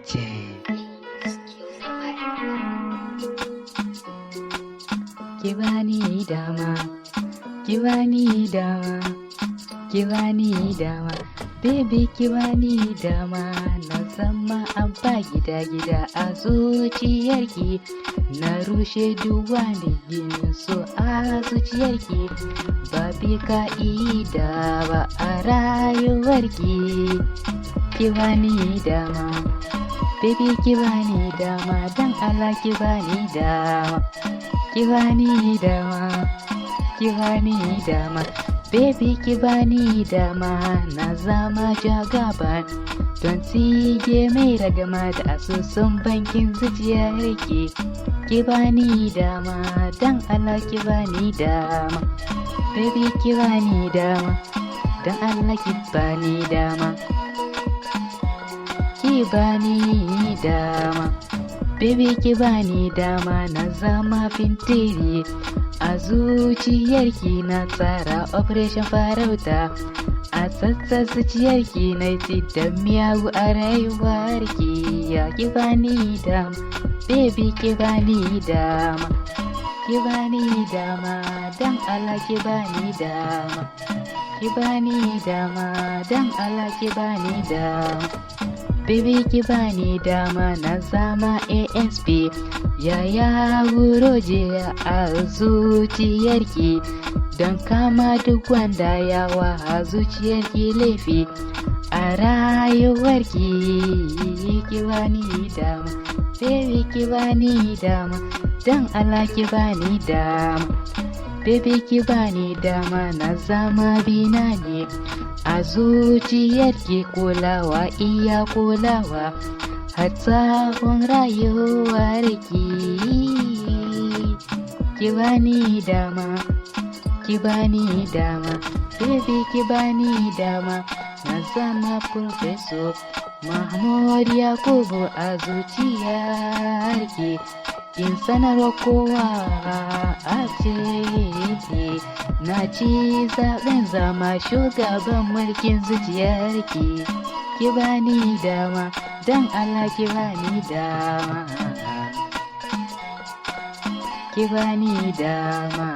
ce. Ki bani dama, ki bani dama, ki bani dama, baby ki bani dama, na zama abba gida a zuciyarki, na rushe duk wani ginin so a zuciyarki, babi ka'ida ba a rayuwarki, ki bani dama, baby ki bani dama, dan Allah ki bani dama. Ki bani dama, ki bani dama, baby ki bani dama, na zama jagaban don tsige mai ragama da asusun bankin zuciyarki. Ki bani dama, dan Allah ki bani dama, baby ki bani dama, dan Allah ki bani dama, ki bani dama. Baby ki bani dama, na zama fintiri a zuciyarki, na tsara operation farauta a sassa zuciyarki, na ci da miyagu a rayuwarki. Ya ki bani dama, baby ki bani dama, ki bani dama, dan Allah ki bani dama, ki bani dama, dan Allah ki bani dama. Baby ki bani dama, na zama ASP yaya guroje a zuciyarki, don kama duk wanda yawa a zuciyarki laifi a rayuwarki. Ki bani dama, baby ki bani dama, dan Allah ki bani dama, baby ki bani dama, na zama binani a zuciyarki, kulawa iya kulawa har tsawon rayuwarki. Ki bani dama, ki bani dama, baby ki bani dama, na zama Professor Mahmud Yakubu a zuciyarki, in sanarwa kowa a ce na ci zaɓen zama shugaban mulkin zuciyarki. Ki bani dama, dan Allah ki bani dama, ki bani dama.